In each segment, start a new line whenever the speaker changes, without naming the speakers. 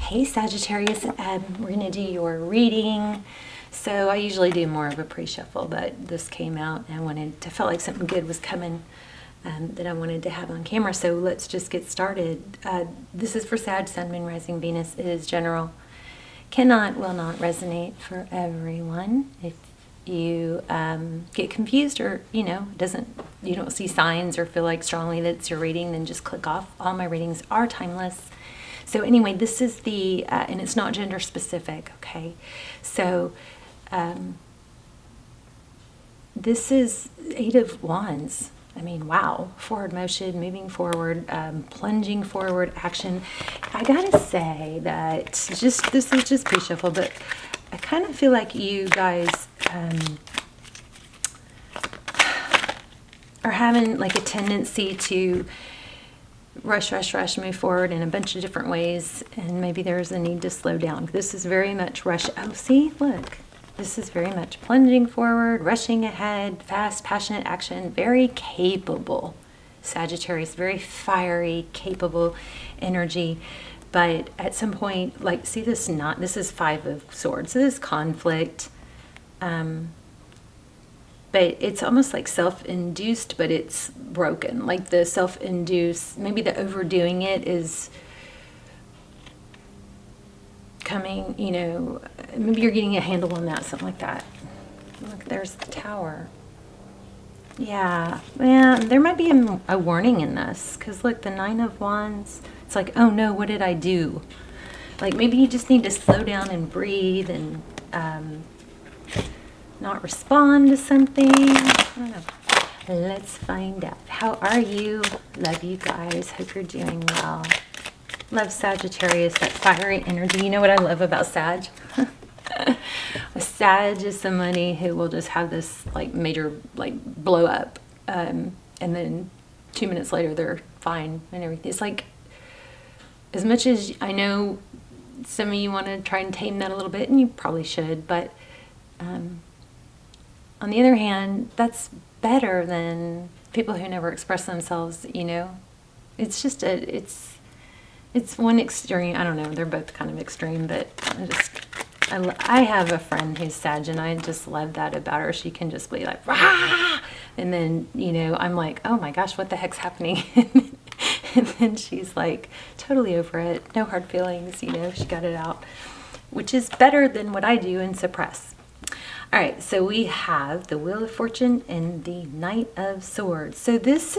Hey Sagittarius, we're going to do your reading. So I usually do more of a pre-shuffle, but this came out and felt like something good was coming that I wanted to have on camera. So let's just get started. This is for Sag, Sun, Moon, Rising, Venus. It is general. Will not resonate for everyone. If you get confused or, you don't see signs or feel like strongly that it's your reading, then just click off. All my readings are timeless. So anyway, this is the, and it's not gender specific, okay? So this is Eight of Wands. I mean, wow. Forward motion, moving forward, plunging forward, action. I gotta say that this is just pre-shuffle, but I kind of feel like you guys are having like a tendency to rush, move forward in a bunch of different ways, and maybe there's a need to slow down. This is very much rush. Oh, see, look. This is very much plunging forward, rushing ahead, fast, passionate action, very capable. Sagittarius, very fiery, capable energy. But at some point, like, see this this is Five of Swords. So this is conflict. But it's almost like self-induced, but it's broken. Like the self-induced, maybe the overdoing it is coming, maybe you're getting a handle on that, something like that. Look, there's the Tower. Yeah, there might be a warning in this, because look, the Nine of Wands, it's like, oh no, what did I do? Like maybe you just need to slow down and breathe and not respond to something. I don't know. Let's find out. How are you? Love you guys. Hope you're doing well. Love Sagittarius, that fiery energy. You know what I love about Sag? Sag is somebody who will just have this like major blow up, and then 2 minutes later they're fine and everything. It's like, as much as I know some of you want to try and tame that a little bit, and you probably should, but on the other hand, that's better than people who never express themselves, It's just it's one extreme. I don't know, they're both kind of extreme, but I have a friend who's Sag, and I just love that about her. She can just be like, rah! And then, I'm like, oh my gosh, what the heck's happening? And then she's like, totally over it, no hard feelings, she got it out, which is better than what I do and suppress. All right, so we have the Wheel of Fortune and the Knight of Swords. So this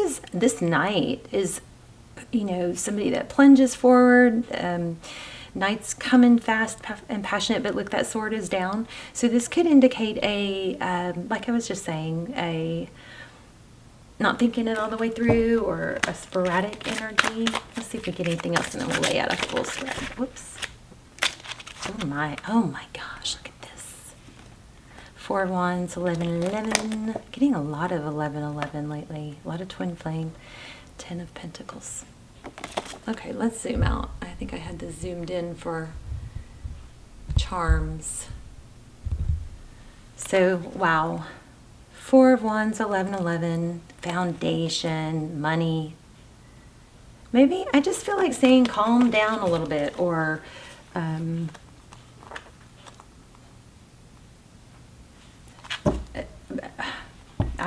knight is, somebody that plunges forward. Knight's coming fast and passionate, but look, that sword is down. So this could indicate like I was just saying, a not thinking it all the way through, or a sporadic energy. Let's see if we get anything else, and then we'll lay out a full spread. Whoops. Oh my gosh, look at this. Four of Wands, 11. Getting a lot of 11 lately. A lot of twin flame. 10 of Pentacles. Okay, let's zoom out. I think I had this zoomed in for charms. So, wow. Four of Wands, 11. Foundation, money. Maybe I just feel like saying calm down a little bit, or I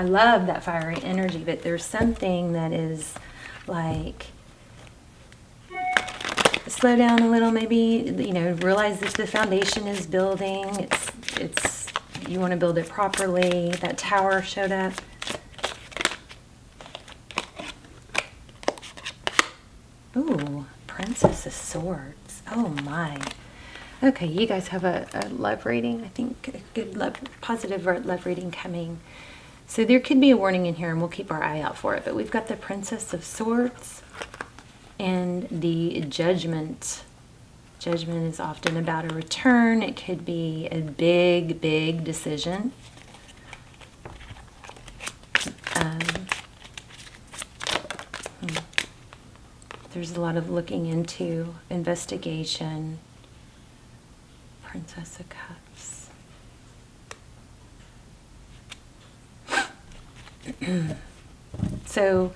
love that fiery energy, but there's something that is like, slow down a little, maybe, realize that the foundation is building. It's you want to build it properly. That Tower showed up. Ooh, Princess of Swords. Oh my. Okay, you guys have a love reading, I think, a good positive love reading coming. So there could be a warning in here, and we'll keep our eye out for it. But we've got the Princess of Swords and the Judgment. Judgment is often about a return. It could be a big decision. There's a lot of looking into, investigation. Princess of Cups. So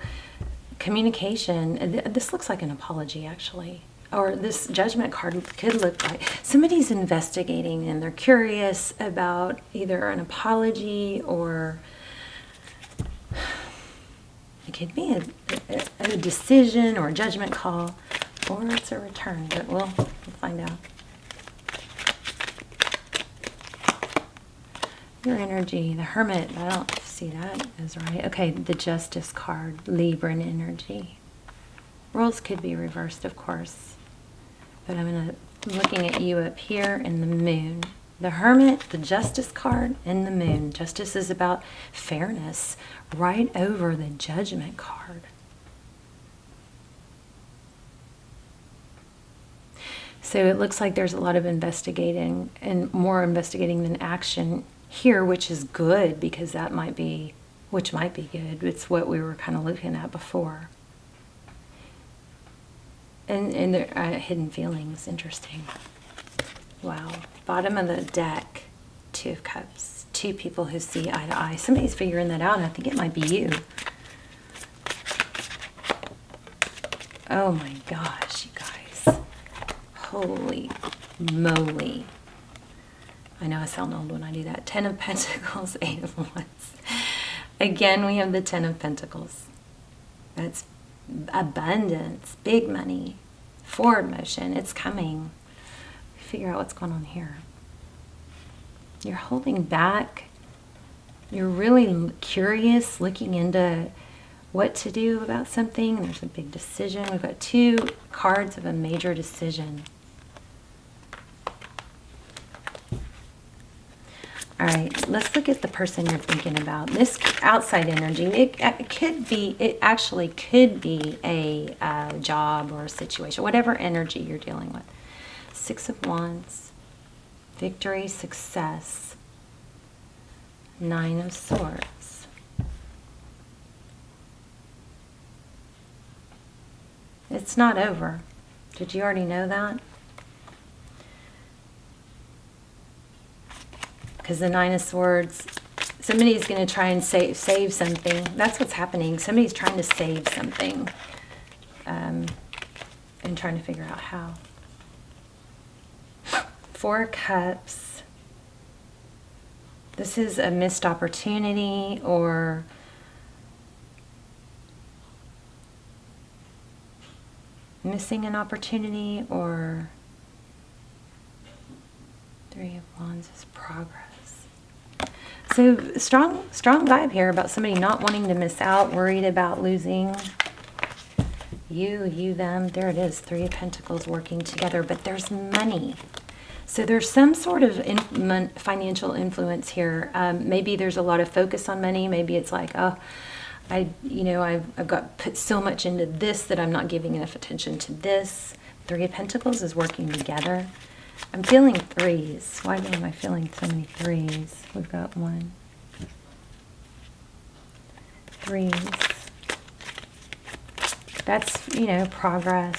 communication, this looks like an apology actually. or this Judgment card could look like somebody's investigating and they're curious about either an apology, or it could be a decision or a judgment call, or it's a return, but we'll find out. Your energy, the Hermit, I don't see that as right. Okay, the Justice card, Libran energy. Roles could be reversed, of course. But I'm looking at you up here in the Moon. The Hermit, the Justice card, and the Moon. Justice is about fairness, right over the Judgment card. So it looks like there's a lot of investigating, and more investigating than action here, which is good, because that might be, which might be good. It's what we were kind of looking at before. And there hidden feelings, interesting. Wow. Bottom of the deck, Two of Cups. Two people who see eye to eye. Somebody's figuring that out, and I think it might be you. Oh my gosh, you guys. Holy moly. I know I sound old when I do that. 10 of Pentacles, 8 of Wands. Again, we have the 10 of Pentacles. That's abundance, big money, forward motion. It's coming. Figure out what's going on here. You're holding back. You're really curious, looking into what to do about something. There's a big decision. We've got 2 cards of a major decision. All right, let's look at the person you're thinking about. This outside energy, it actually could be a job or a situation, whatever energy you're dealing with. 6 of Wands, victory, success, 9 of Swords. It's not over. Did you already know that? Because the 9 of Swords, somebody's going to try and save something. That's what's happening. Somebody's trying to save something, and trying to figure out how. 4 of Cups. This is a missed opportunity, or missing an opportunity, or 3 of Wands is progress. So strong vibe here about somebody not wanting to miss out, worried about losing. You, them. There it is. 3 of Pentacles working together, but there's money. So there's some sort of financial influence here. Maybe there's a lot of focus on money. Maybe it's like, oh, I've got put so much into this that I'm not giving enough attention to this. 3 of Pentacles is working together. I'm feeling 3s. Why am I feeling so many 3s? We've got 1. 3s. That's, progress.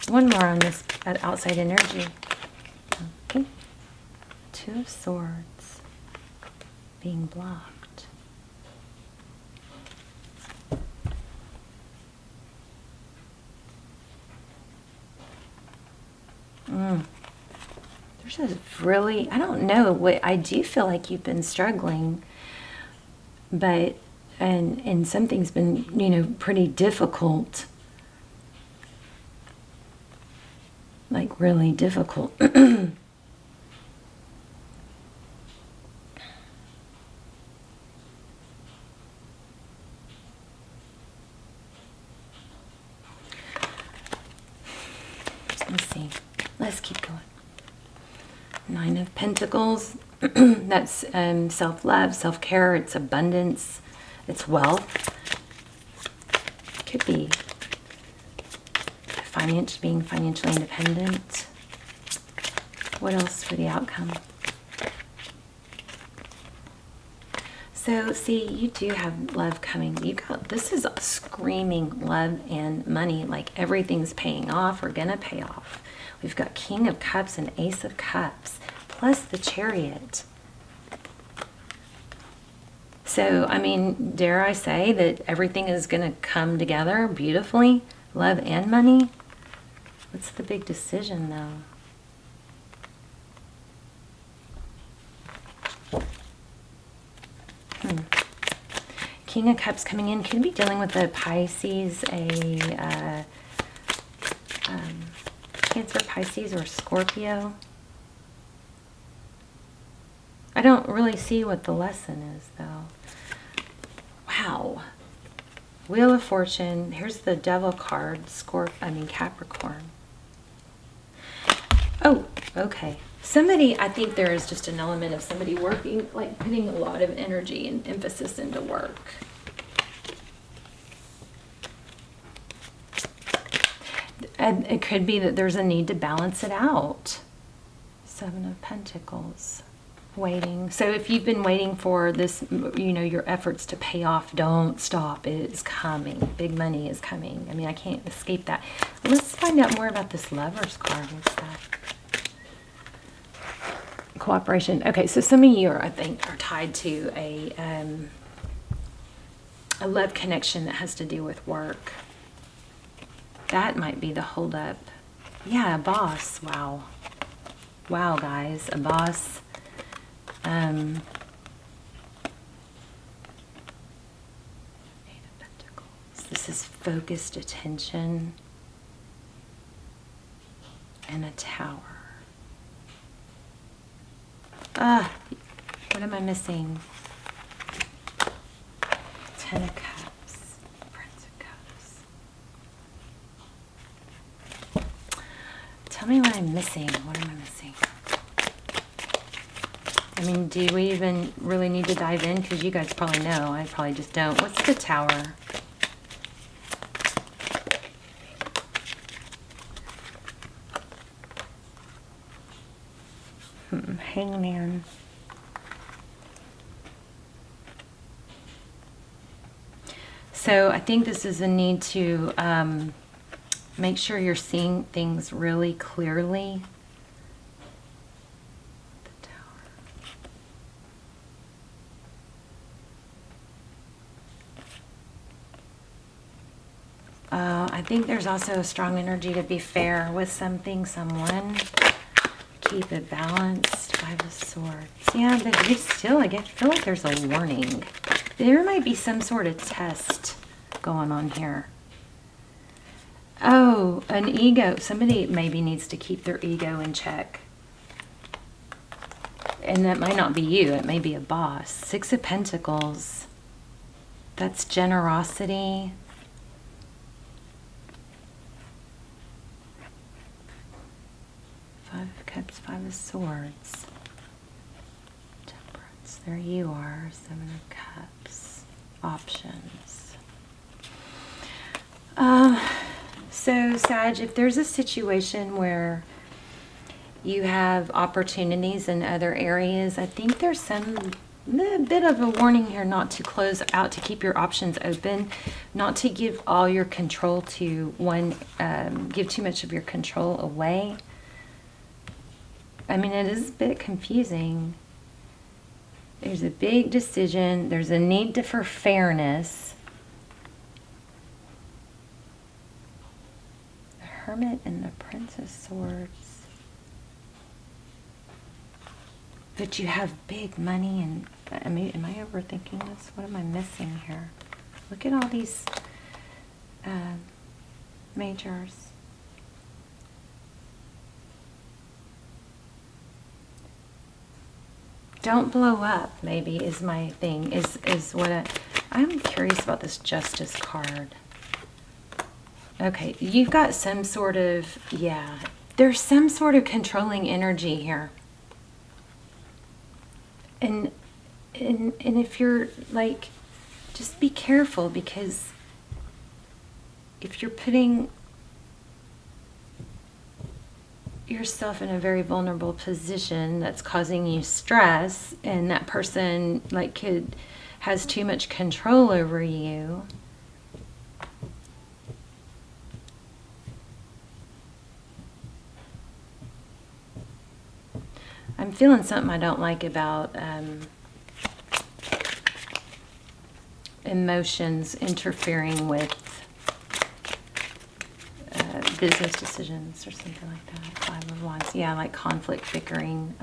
One more on this outside energy. Okay. 2 of Swords being blocked. There's a really, I don't know, what I do feel like you've been struggling, but and something's been, pretty difficult. Like really difficult. Let's see. Let's keep going. 9 of Pentacles. That's self-love, self-care. It's abundance. It's wealth. Could be being financially independent. What else for the outcome? So, see, you do have love coming. This is screaming love and money, like everything's paying off or gonna pay off. We've got King of Cups and Ace of Cups, plus the Chariot. So, I mean, dare I say that everything is gonna come together beautifully, love and money? What's the big decision, though? King of Cups coming in. Could be dealing with a Pisces, a Cancer, Pisces, or Scorpio. I don't really see what the lesson is, though. Wow. Wheel of Fortune. Here's the Devil card. Capricorn. Oh, okay. Somebody, I think there is just an element of somebody working, like putting a lot of energy and emphasis into work. And it could be that there's a need to balance it out. Seven of Pentacles. Waiting. So if you've been waiting for this, you know, your efforts to pay off, don't stop. It is coming. Big money is coming. I mean, I can't escape that. Let's find out more about this Lover's card. What's that? Cooperation. Okay, so some of you are, I think, are tied to a love connection that has to do with work. That might be the holdup. Yeah, a boss. Wow. Wow, guys, a boss. Eight of Pentacles. This is focused attention and a Tower. What am I missing? Ten of Cups, Prince of Cups. Tell me what I'm missing. What am I missing? I mean, do we even really need to dive in? Because you guys probably know. I probably just don't. What's the Tower? Hangman. So I think this is a need to make sure you're seeing things really clearly. The Tower. I think there's also a strong energy to be fair with something, someone. Keep it balanced. Five of Swords. Yeah, but you still, I feel like there's a warning. There might be some sort of test going on here. Oh, an ego. Somebody maybe needs to keep their ego in check. And that might not be you. It may be a boss. Six of Pentacles. That's generosity. Five of Cups, Five of Swords. Temperance. There you are. Seven of Cups. Options. So, Sag, if there's a situation where you have opportunities in other areas, I think there's some bit of a warning here not to close out, to keep your options open, not to give all your control to one, give too much of your control away. I mean, it is a bit confusing. There's a big decision. There's a need for fairness. The Hermit and the Prince of Swords. But you have big money and, I mean, am I overthinking this? What am I missing here? Look at all these majors. Don't blow up, maybe, is my thing, is what I'm curious about this Justice card. Okay, you've got some sort of, yeah, there's some sort of controlling energy here. And if you're, like, just be careful, because if you're putting yourself in a very vulnerable position that's causing you stress, and that person has too much control over you, I'm feeling something I don't like about emotions interfering with business decisions or something like that. 5 of Wands. Yeah, like conflict, bickering.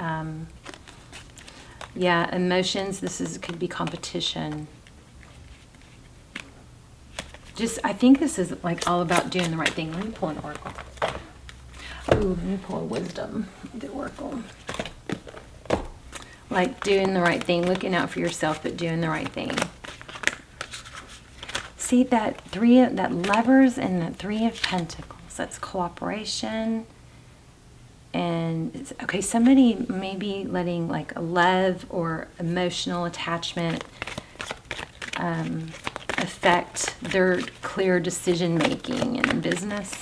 Yeah, emotions. Could be competition. I think this is like all about doing the right thing. Let me pull an oracle. Ooh, let me pull a wisdom, the oracle. Like doing the right thing, looking out for yourself, but doing the right thing. See that that Lovers and that 3 of Pentacles. That's cooperation. And okay, somebody may be letting like a love or emotional attachment affect their clear decision making in business.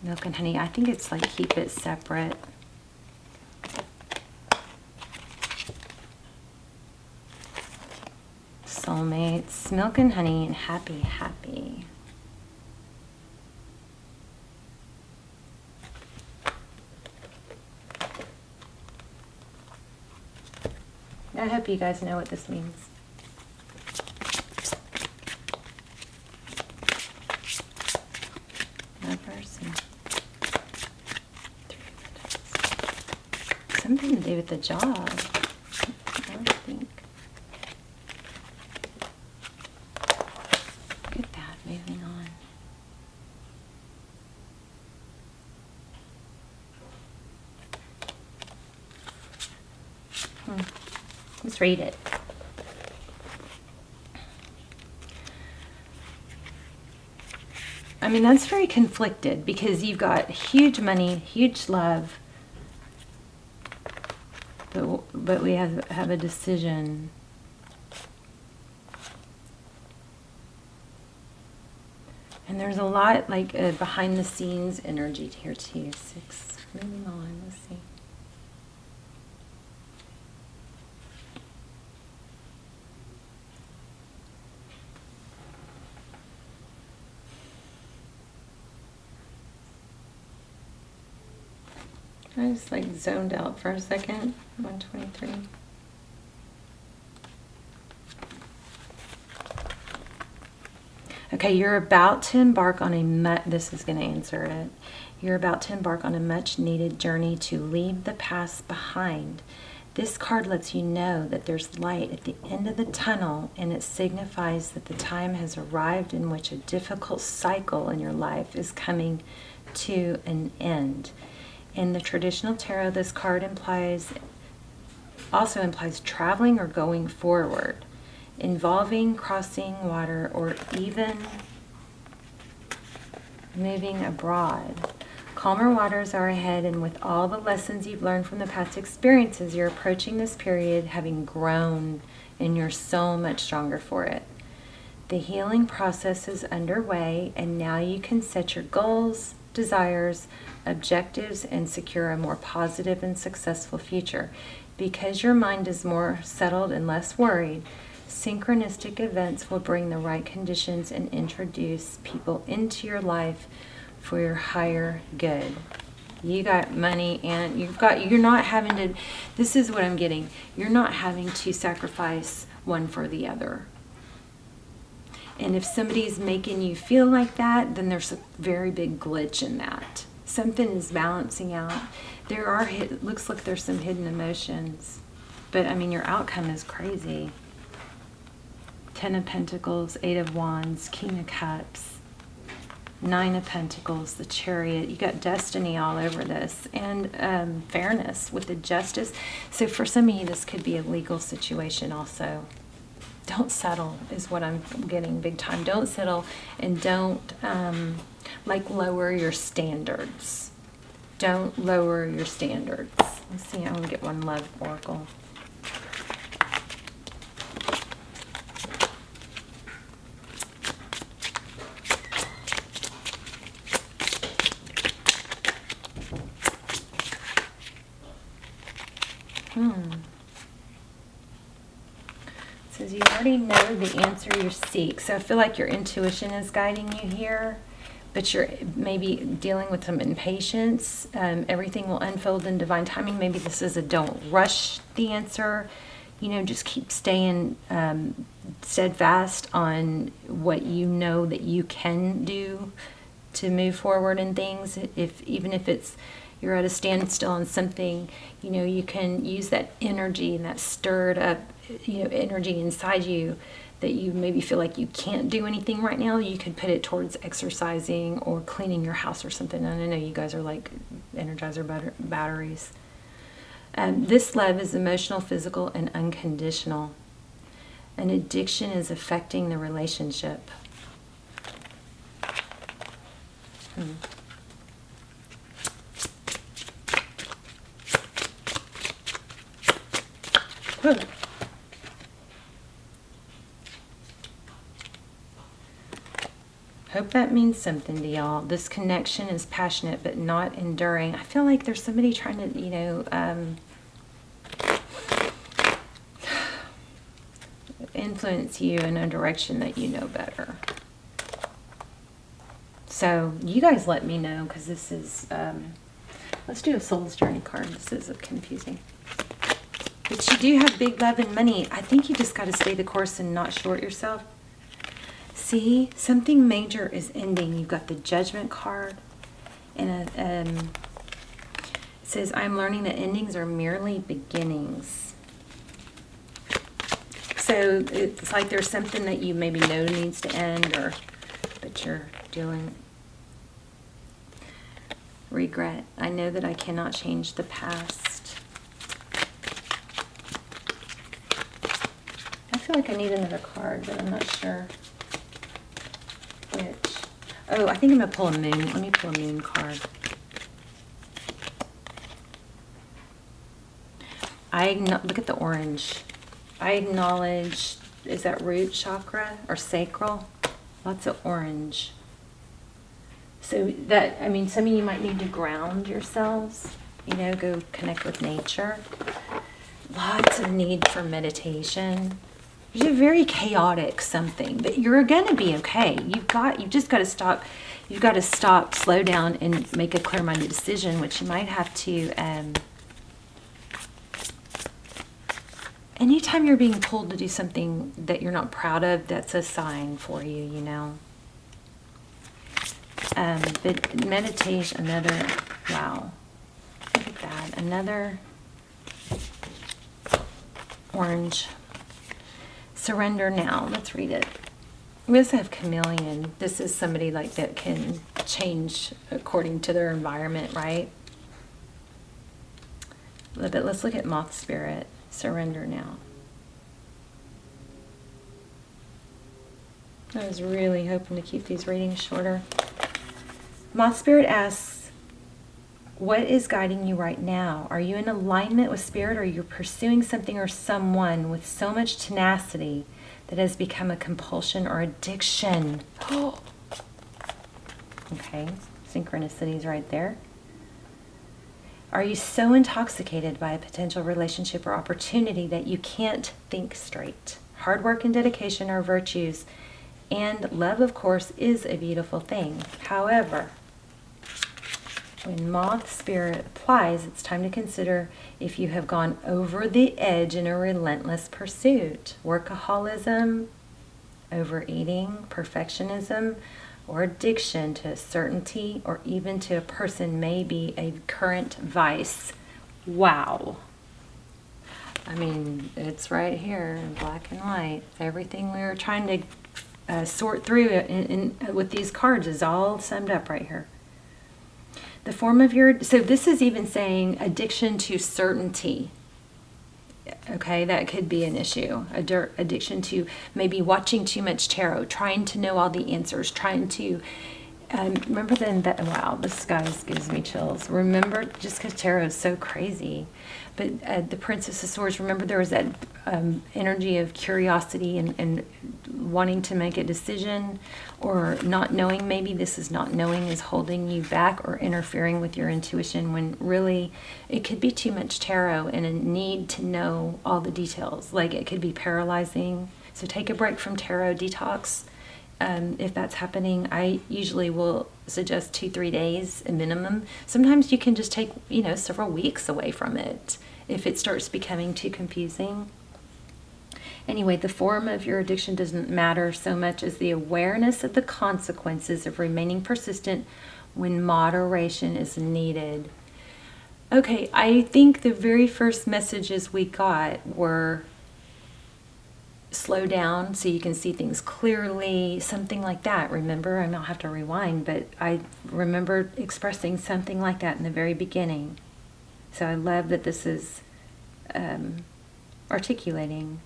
Milk and honey. I think it's like keep it separate. Soulmates. Milk and honey and happy, happy. I hope you guys know what this means. Lovers and something to do with the job, I think. Look at that, moving on. Let's read it. I mean, that's very conflicted because you've got huge money, huge love, but we have a decision. And there's a lot like behind the scenes energy here too. 6, moving on, let's see. I just like zoned out for a second. 123. Okay, you're about to embark on this is going to answer it. You're about to embark on a much needed journey to leave the past behind. This card lets you know that there's light at the end of the tunnel, and it signifies that the time has arrived in which a difficult cycle in your life is coming to an end. In the traditional tarot, this card also implies traveling or going forward, involving crossing water or even moving abroad. Calmer waters are ahead, and with all the lessons you've learned from the past experiences, you're approaching this period having grown, and you're so much stronger for it. The healing process is underway, and now you can set your goals, desires, objectives, and secure a more positive and successful future. Because your mind is more settled and less worried, synchronistic events will bring the right conditions and introduce people into your life for your higher good. You got money, and you're not having to, this is what I'm getting, you're not having to sacrifice one for the other. And if somebody's making you feel like that, then there's a very big glitch in that. Something is balancing out. Looks like there's some hidden emotions. But I mean, your outcome is crazy. 10 of Pentacles, 8 of Wands, King of Cups, 9 of Pentacles, the Chariot. You got destiny all over this. And fairness with the justice. So for some of you, this could be a legal situation also. Don't settle is what I'm getting big time. Don't settle, and don't lower your standards. Don't lower your standards. Let's see, I'm going to get one love oracle. Says you already know the answer you seek. So I feel like your intuition is guiding you here, but you're maybe dealing with some impatience. Everything will unfold in divine timing. Maybe this is a don't rush the answer. Just keep staying steadfast on what you know that you can do to move forward in things. Even if it's you're at a standstill on something, you know, you can use that energy and that stirred up, you know, energy inside you that you maybe feel like you can't do anything right now. You could put it towards exercising or cleaning your house or something. And I know you guys are like Energizer batteries. This love is emotional, physical, and unconditional. An addiction is affecting the relationship. Hope that means something to y'all. This connection is passionate but not enduring. I feel like there's somebody trying to, you know, influence you in a direction that you know better. So you guys let me know, because this is, let's do a Soul's Journey card. This is confusing. But you do have big love and money. I think you just got to stay the course and not short yourself. See, something major is ending. You've got the Judgment card, and it says, I'm learning that endings are merely beginnings. So it's like there's something that you maybe know needs to end, or but you're doing. Regret. I know that I cannot change the past. I feel like I need another card, but I'm not sure which. Oh, I think I'm going to pull a moon. Let me pull a moon card. Look at the orange. I acknowledge, is that root chakra or sacral? Lots of orange. So that, I mean, some of you might need to ground yourselves, you know, go connect with nature. Lots of need for meditation. It's a very chaotic something, but you're going to be okay. You've just got to stop. You've got to stop, slow down, and make a clear-minded decision, which you might have to. Anytime you're being pulled to do something that you're not proud of, that's a sign for you, you know. But meditation, another, wow, look at that, another orange. Surrender now. Let's read it. We also have chameleon. This is somebody like that can change according to their environment, right? But let's look at moth spirit. Surrender now. I was really hoping to keep these readings shorter. Moth spirit asks, what is guiding you right now? Are you in alignment with spirit, or are you pursuing something or someone with so much tenacity that has become a compulsion or addiction? Okay, synchronicities right there. Are you so intoxicated by a potential relationship or opportunity that you can't think straight? Hard work and dedication are virtues, and love, of course, is a beautiful thing. However, when moth spirit applies, it's time to consider if you have gone over the edge in a relentless pursuit. Workaholism, overeating, perfectionism, or addiction to certainty, or even to a person may be a current vice. Wow. I mean, it's right here in black and white. Everything we were trying to sort through with these cards is all summed up right here. The form of your, so this is even saying addiction to certainty. Okay, that could be an issue. Addiction to maybe watching too much tarot, trying to know all the answers, trying to, remember then that, wow, this guys gives me chills. Remember, just because tarot is so crazy, but the Princess of Swords, remember there was that energy of curiosity and wanting to make a decision, or not knowing. Maybe this is not knowing is holding you back or interfering with your intuition, when really it could be too much tarot and a need to know all the details. Like it could be paralyzing. So take a break from tarot, detox. If that's happening, I usually will suggest 2-3 days a minimum. Sometimes you can just take, you know, several weeks away from it if it starts becoming too confusing. Anyway, the form of your addiction doesn't matter so much as the awareness of the consequences of remaining persistent when moderation is needed. Okay, I think the very first messages we got were slow down so you can see things clearly, something like that. Remember, I don't have to rewind, but I remember expressing something like that in the very beginning. So I love that this is articulating.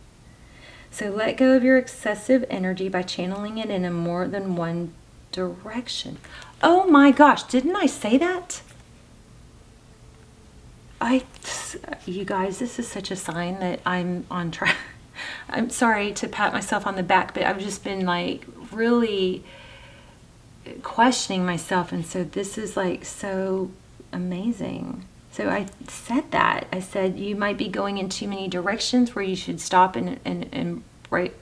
So let go of your excessive energy by channeling it in a more than one direction. Oh my gosh, didn't I say that? You guys, this is such a sign that I'm on track. I'm sorry to pat myself on the back, but I've just been like really questioning myself, and so this is like so amazing. So I said that. I said you might be going in too many directions where you should stop and right.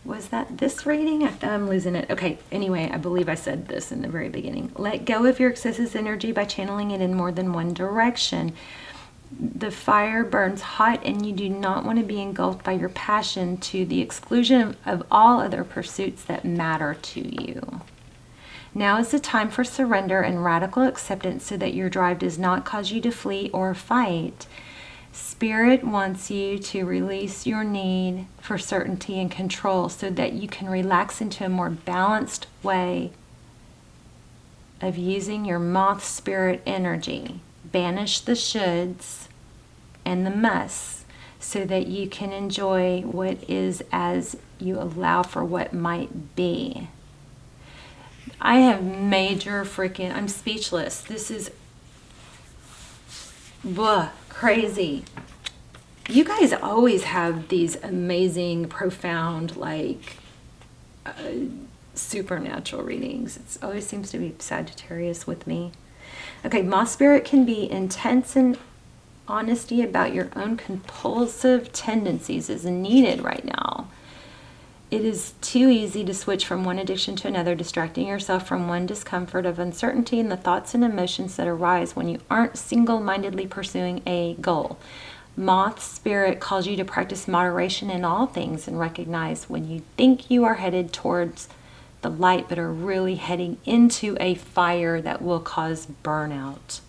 Was that this reading? I'm losing it. Okay, anyway, I believe I said this in the very beginning. Let go of your excessive energy by channeling it in more than one direction. The fire burns hot and you do not want to be engulfed by your passion to the exclusion of all other pursuits that matter to you. Now is the time for surrender and radical acceptance so that your drive does not cause you to flee or fight. Spirit wants you to release your need for certainty and control so that you can relax into a more balanced way of using your moth spirit energy. Banish the shoulds and the musts so that you can enjoy what is as you allow for what might be. I have major freaking, I'm speechless. This is crazy. You guys always have these amazing, profound, like supernatural readings. It always seems to be Sagittarius with me. Okay, moth spirit can be intense and honesty about your own compulsive tendencies is needed right now. It is too easy to switch from one addiction to another, distracting yourself from one discomfort of uncertainty and the thoughts and emotions that arise when you aren't single-mindedly pursuing a goal. Moth spirit calls you to practice moderation in all things and recognize when you think you are headed towards the light but are really heading into a fire that will cause burnout.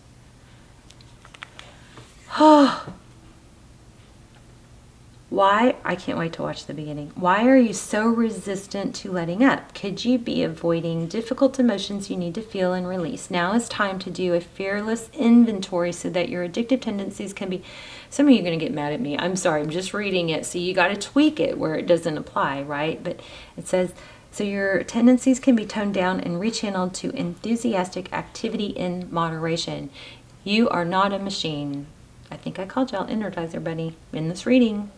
Why? I can't wait to watch the beginning. Why are you so resistant to letting up? Could you be avoiding difficult emotions you need to feel and release? Now is time to do a fearless inventory so that your addictive tendencies can be... Some of you are going to get mad at me. I'm sorry, I'm just reading it. So you got to tweak it where it doesn't apply, right? But it says, so your tendencies can be toned down and rechanneled to enthusiastic activity in moderation. You are not a machine. I think I called y'all Energizer Bunny in this reading.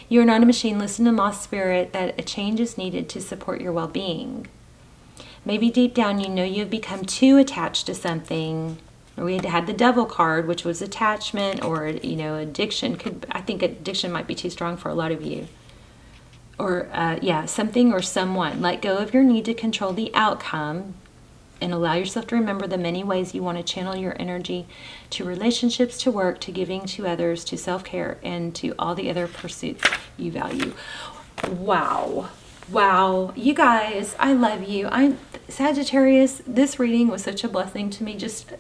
You are not a machine. Listen to Moth Spirit that a change is needed to support your well-being. Maybe deep down you know you have become too attached to something. We had the Devil card, which was attachment, or addiction. I think addiction might be too strong for a lot of you. Or something or someone. Let go of your need to control the outcome and allow yourself to remember the many ways you want to channel your energy to relationships, to work, to giving to others, to self-care, and to all the other pursuits you value. Wow. You guys, I love you. I'm Sagittarius. This reading was such a blessing to me. Just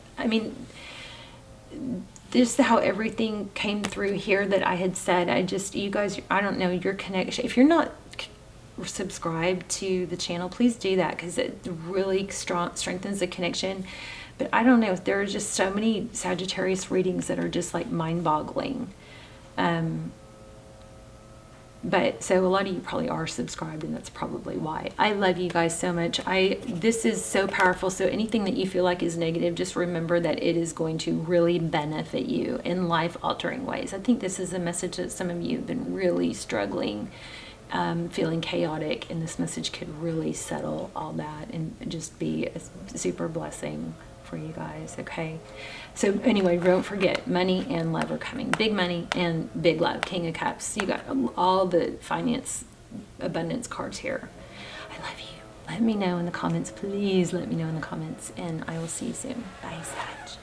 how everything came through here that I had said. You guys, I don't know, your connection. If you're not subscribe to the channel, please do that because it really strengthens the connection. But I don't know, there are just so many Sagittarius readings that are just like mind-boggling. But so a lot of you probably are subscribed, and that's probably why. I love you guys so much. This is so powerful. So anything that you feel like is negative, just remember that it is going to really benefit you in life-altering ways. I think this is a message that some of you have been really struggling, feeling chaotic, and this message could really settle all that and just be a super blessing for you guys. Okay, so anyway, don't forget, money and love are coming. Big money and big love. King of Cups. You got all the finance abundance cards here. I love you. Let me know in the comments, please. Let me know in the comments, and I will see you soon. Bye, Sag.